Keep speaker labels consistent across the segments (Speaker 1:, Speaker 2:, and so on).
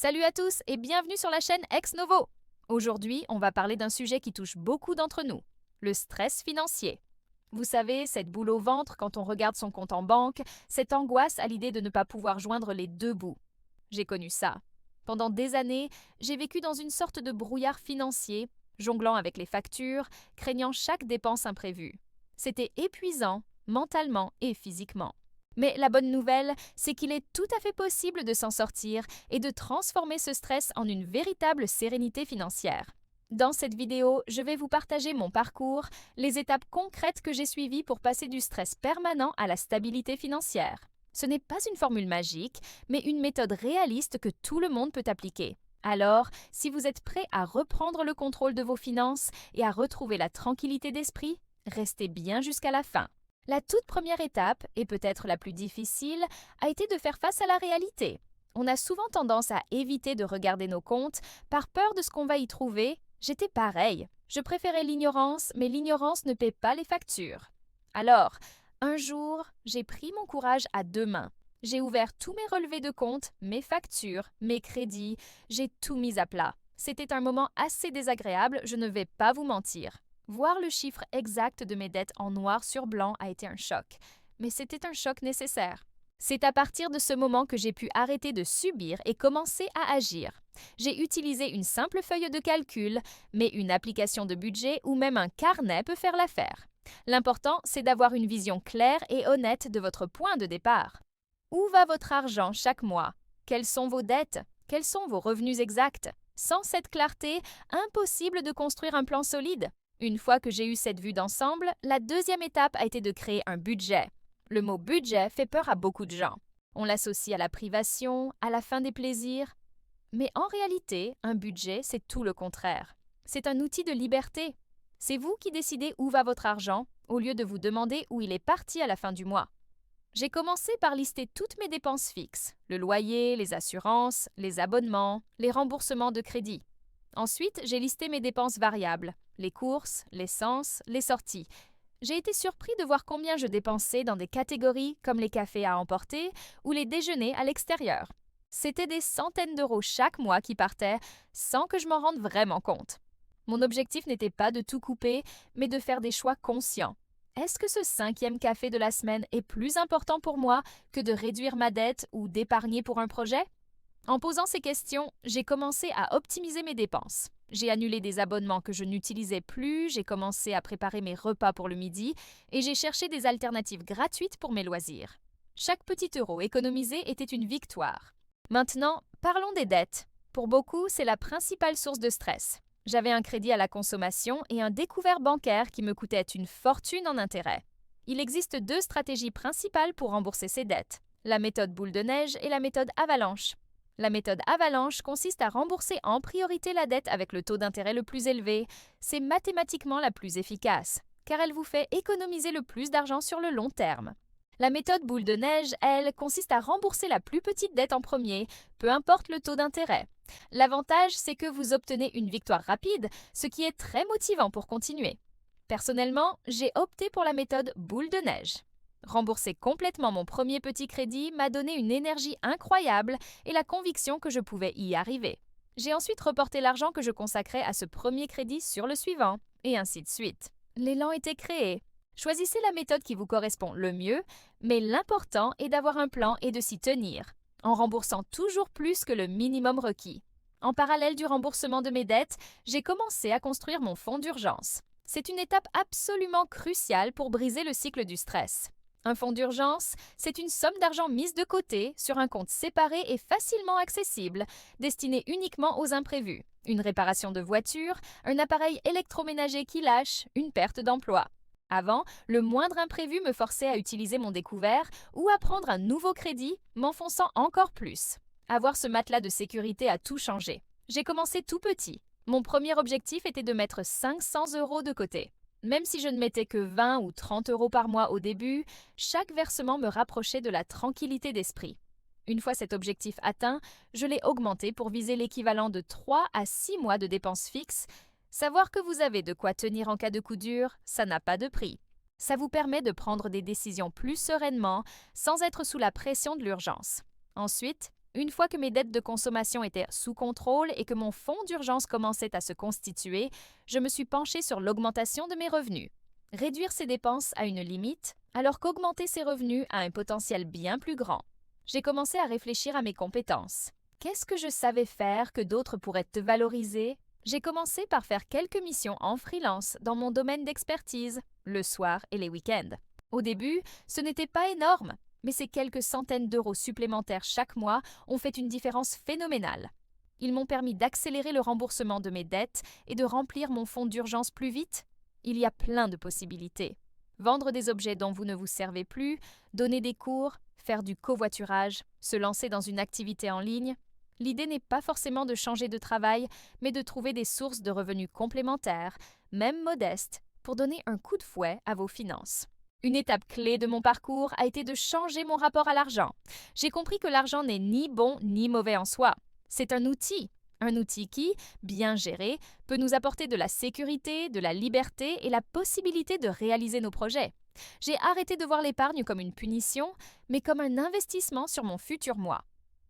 Speaker 1: Salut à tous et bienvenue sur la chaîne Ex Novo. Aujourd'hui, on va parler d'un sujet qui touche beaucoup d'entre nous, le stress financier. Vous savez, cette boule au ventre quand on regarde son compte en banque, cette angoisse à l'idée de ne pas pouvoir joindre les deux bouts. J'ai connu ça. Pendant des années, j'ai vécu dans une sorte de brouillard financier, jonglant avec les factures, craignant chaque dépense imprévue. C'était épuisant, mentalement et physiquement. Mais la bonne nouvelle, c'est qu'il est tout à fait possible de s'en sortir et de transformer ce stress en une véritable sérénité financière. Dans cette vidéo, je vais vous partager mon parcours, les étapes concrètes que j'ai suivies pour passer du stress permanent à la stabilité financière. Ce n'est pas une formule magique, mais une méthode réaliste que tout le monde peut appliquer. Alors, si vous êtes prêt à reprendre le contrôle de vos finances et à retrouver la tranquillité d'esprit, restez bien jusqu'à la fin. La toute première étape, et peut-être la plus difficile, a été de faire face à la réalité. On a souvent tendance à éviter de regarder nos comptes par peur de ce qu'on va y trouver. J'étais pareil. Je préférais l'ignorance, mais l'ignorance ne paie pas les factures. Alors, un jour, j'ai pris mon courage à deux mains. J'ai ouvert tous mes relevés de compte, mes factures, mes crédits, j'ai tout mis à plat. C'était un moment assez désagréable, je ne vais pas vous mentir. Voir le chiffre exact de mes dettes en noir sur blanc a été un choc, mais c'était un choc nécessaire. C'est à partir de ce moment que j'ai pu arrêter de subir et commencer à agir. J'ai utilisé une simple feuille de calcul, mais une application de budget ou même un carnet peut faire l'affaire. L'important, c'est d'avoir une vision claire et honnête de votre point de départ. Où va votre argent chaque mois? Quelles sont vos dettes? Quels sont vos revenus exacts? Sans cette clarté, impossible de construire un plan solide. Une fois que j'ai eu cette vue d'ensemble, la deuxième étape a été de créer un budget. Le mot budget fait peur à beaucoup de gens. On l'associe à la privation, à la fin des plaisirs. Mais en réalité, un budget, c'est tout le contraire. C'est un outil de liberté. C'est vous qui décidez où va votre argent, au lieu de vous demander où il est parti à la fin du mois. J'ai commencé par lister toutes mes dépenses fixes, le loyer, les assurances, les abonnements, les remboursements de crédit. Ensuite, j'ai listé mes dépenses variables, les courses, l'essence, les sorties. J'ai été surpris de voir combien je dépensais dans des catégories comme les cafés à emporter ou les déjeuners à l'extérieur. C'était des centaines d'euros chaque mois qui partaient sans que je m'en rende vraiment compte. Mon objectif n'était pas de tout couper, mais de faire des choix conscients. Est-ce que ce 5e café de la semaine est plus important pour moi que de réduire ma dette ou d'épargner pour un projet? En posant ces questions, j'ai commencé à optimiser mes dépenses. J'ai annulé des abonnements que je n'utilisais plus, j'ai commencé à préparer mes repas pour le midi et j'ai cherché des alternatives gratuites pour mes loisirs. Chaque petit euro économisé était une victoire. Maintenant, parlons des dettes. Pour beaucoup, c'est la principale source de stress. J'avais un crédit à la consommation et un découvert bancaire qui me coûtait une fortune en intérêts. Il existe deux stratégies principales pour rembourser ces dettes, la méthode boule de neige et la méthode avalanche. La méthode avalanche consiste à rembourser en priorité la dette avec le taux d'intérêt le plus élevé. C'est mathématiquement la plus efficace, car elle vous fait économiser le plus d'argent sur le long terme. La méthode boule de neige, elle, consiste à rembourser la plus petite dette en premier, peu importe le taux d'intérêt. L'avantage, c'est que vous obtenez une victoire rapide, ce qui est très motivant pour continuer. Personnellement, j'ai opté pour la méthode boule de neige. Rembourser complètement mon premier petit crédit m'a donné une énergie incroyable et la conviction que je pouvais y arriver. J'ai ensuite reporté l'argent que je consacrais à ce premier crédit sur le suivant, et ainsi de suite. L'élan était créé. Choisissez la méthode qui vous correspond le mieux, mais l'important est d'avoir un plan et de s'y tenir, en remboursant toujours plus que le minimum requis. En parallèle du remboursement de mes dettes, j'ai commencé à construire mon fonds d'urgence. C'est une étape absolument cruciale pour briser le cycle du stress. Un fonds d'urgence, c'est une somme d'argent mise de côté sur un compte séparé et facilement accessible, destiné uniquement aux imprévus. Une réparation de voiture, un appareil électroménager qui lâche, une perte d'emploi. Avant, le moindre imprévu me forçait à utiliser mon découvert ou à prendre un nouveau crédit, m'enfonçant encore plus. Avoir ce matelas de sécurité a tout changé. J'ai commencé tout petit. Mon premier objectif était de mettre 500 € de côté. Même si je ne mettais que 20 ou 30 € par mois au début, chaque versement me rapprochait de la tranquillité d'esprit. Une fois cet objectif atteint, je l'ai augmenté pour viser l'équivalent de 3 à 6 mois de dépenses fixes. Savoir que vous avez de quoi tenir en cas de coup dur, ça n'a pas de prix. Ça vous permet de prendre des décisions plus sereinement, sans être sous la pression de l'urgence. Ensuite, Une fois que mes dettes de consommation étaient sous contrôle et que mon fonds d'urgence commençait à se constituer, je me suis penchée sur l'augmentation de mes revenus. Réduire ses dépenses à une limite, alors qu'augmenter ses revenus a un potentiel bien plus grand. J'ai commencé à réfléchir à mes compétences. Qu'est-ce que je savais faire que d'autres pourraient te valoriser? J'ai commencé par faire quelques missions en freelance dans mon domaine d'expertise, le soir et les week-ends. Au début, ce n'était pas énorme, mais ces quelques centaines d'euros supplémentaires chaque mois ont fait une différence phénoménale. Ils m'ont permis d'accélérer le remboursement de mes dettes et de remplir mon fonds d'urgence plus vite. Il y a plein de possibilités. Vendre des objets dont vous ne vous servez plus, donner des cours, faire du covoiturage, se lancer dans une activité en ligne. L'idée n'est pas forcément de changer de travail, mais de trouver des sources de revenus complémentaires, même modestes, pour donner un coup de fouet à vos finances. Une étape clé de mon parcours a été de changer mon rapport à l'argent. J'ai compris que l'argent n'est ni bon ni mauvais en soi. C'est un outil qui, bien géré, peut nous apporter de la sécurité, de la liberté et la possibilité de réaliser nos projets. J'ai arrêté de voir l'épargne comme une punition, mais comme un investissement sur mon futur moi.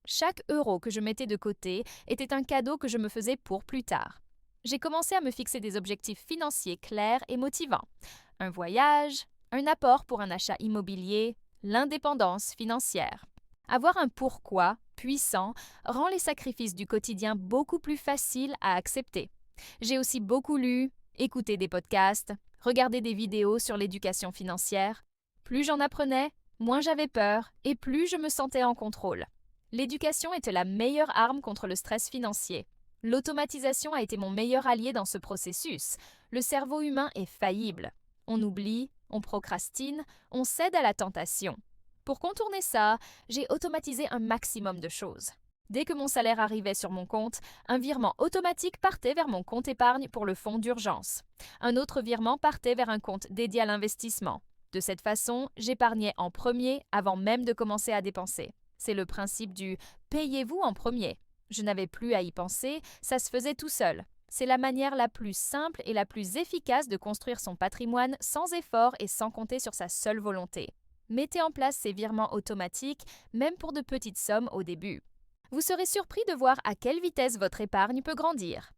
Speaker 1: Chaque euro que je mettais de côté était un cadeau que je me faisais pour plus tard. J'ai commencé à me fixer des objectifs financiers clairs et motivants. Un voyage, un apport pour un achat immobilier, l'indépendance financière. Avoir un pourquoi puissant rend les sacrifices du quotidien beaucoup plus faciles à accepter. J'ai aussi beaucoup lu, écouté des podcasts, regardé des vidéos sur l'éducation financière. Plus j'en apprenais, moins j'avais peur et plus je me sentais en contrôle. L'éducation était la meilleure arme contre le stress financier. L'automatisation a été mon meilleur allié dans ce processus. Le cerveau humain est faillible. On oublie, on procrastine, on cède à la tentation. Pour contourner ça, j'ai automatisé un maximum de choses. Dès que mon salaire arrivait sur mon compte, un virement automatique partait vers mon compte épargne pour le fonds d'urgence. Un autre virement partait vers un compte dédié à l'investissement. De cette façon, j'épargnais en premier avant même de commencer à dépenser. C'est le principe du « payez-vous en premier ». Je n'avais plus à y penser, ça se faisait tout seul. C'est la manière la plus simple et la plus efficace de construire son patrimoine sans effort et sans compter sur sa seule volonté. Mettez en place ces virements automatiques, même pour de petites sommes au début. Vous serez surpris de voir à quelle vitesse votre épargne peut grandir.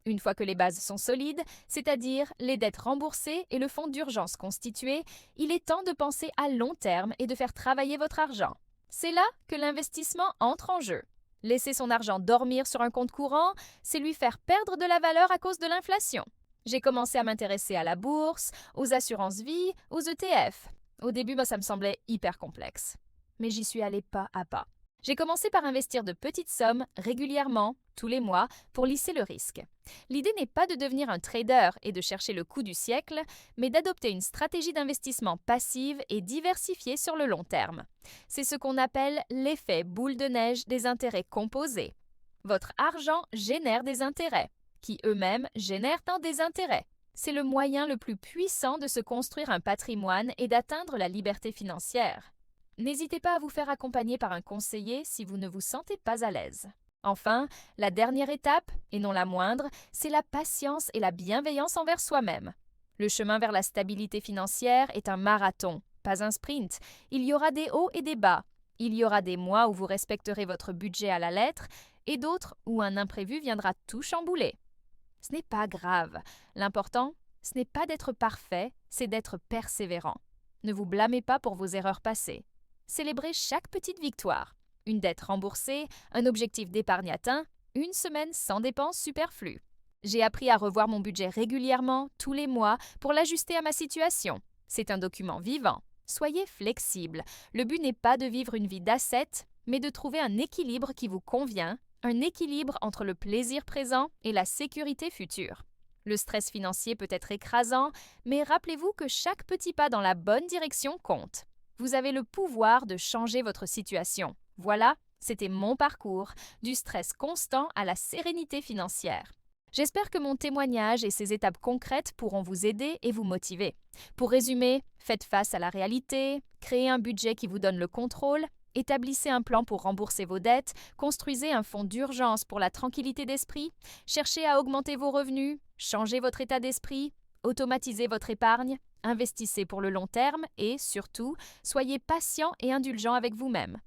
Speaker 1: Une fois que les bases sont solides, c'est-à-dire les dettes remboursées et le fonds d'urgence constitué, il est temps de penser à long terme et de faire travailler votre argent. C'est là que l'investissement entre en jeu. Laisser son argent dormir sur un compte courant, c'est lui faire perdre de la valeur à cause de l'inflation. J'ai commencé à m'intéresser à la bourse, aux assurances-vie, aux ETF. Au début, ça me semblait hyper complexe. Mais j'y suis allée pas à pas. J'ai commencé par investir de petites sommes régulièrement, tous les mois, pour lisser le risque. L'idée n'est pas de devenir un trader et de chercher le coup du siècle, mais d'adopter une stratégie d'investissement passive et diversifiée sur le long terme. C'est ce qu'on appelle l'effet boule de neige des intérêts composés. Votre argent génère des intérêts, qui eux-mêmes génèrent un désintérêt. C'est le moyen le plus puissant de se construire un patrimoine et d'atteindre la liberté financière. N'hésitez pas à vous faire accompagner par un conseiller si vous ne vous sentez pas à l'aise. Enfin, la dernière étape, et non la moindre, c'est la patience et la bienveillance envers soi-même. Le chemin vers la stabilité financière est un marathon, pas un sprint. Il y aura des hauts et des bas. Il y aura des mois où vous respecterez votre budget à la lettre et d'autres où un imprévu viendra tout chambouler. Ce n'est pas grave. L'important, ce n'est pas d'être parfait, c'est d'être persévérant. Ne vous blâmez pas pour vos erreurs passées. Célébrez chaque petite victoire. Une dette remboursée, un objectif d'épargne atteint, une semaine sans dépenses superflues. J'ai appris à revoir mon budget régulièrement, tous les mois, pour l'ajuster à ma situation. C'est un document vivant. Soyez flexible. Le but n'est pas de vivre une vie d'asset, mais de trouver un équilibre qui vous convient, un équilibre entre le plaisir présent et la sécurité future. Le stress financier peut être écrasant, mais rappelez-vous que chaque petit pas dans la bonne direction compte. Vous avez le pouvoir de changer votre situation. Voilà, c'était mon parcours, du stress constant à la sérénité financière. J'espère que mon témoignage et ces étapes concrètes pourront vous aider et vous motiver. Pour résumer, faites face à la réalité, créez un budget qui vous donne le contrôle, établissez un plan pour rembourser vos dettes, construisez un fonds d'urgence pour la tranquillité d'esprit, cherchez à augmenter vos revenus, changez votre état d'esprit, automatisez votre épargne, investissez pour le long terme et, surtout, soyez patient et indulgent avec vous-même.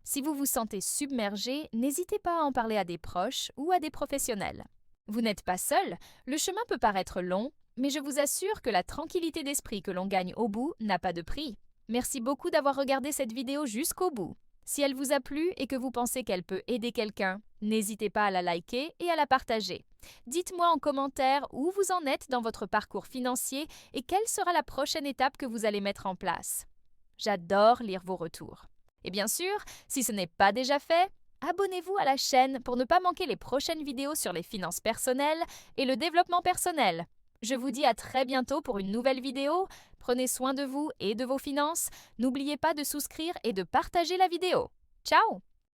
Speaker 1: Si vous vous sentez submergé, n'hésitez pas à en parler à des proches ou à des professionnels. Vous n'êtes pas seul, le chemin peut paraître long, mais je vous assure que la tranquillité d'esprit que l'on gagne au bout n'a pas de prix. Merci beaucoup d'avoir regardé cette vidéo jusqu'au bout. Si elle vous a plu et que vous pensez qu'elle peut aider quelqu'un, n'hésitez pas à la liker et à la partager. Dites-moi en commentaire où vous en êtes dans votre parcours financier et quelle sera la prochaine étape que vous allez mettre en place. J'adore lire vos retours. Et bien sûr, si ce n'est pas déjà fait, abonnez-vous à la chaîne pour ne pas manquer les prochaines vidéos sur les finances personnelles et le développement personnel. Je vous dis à très bientôt pour une nouvelle vidéo. Prenez soin de vous et de vos finances. N'oubliez pas de souscrire et de partager la vidéo. Ciao!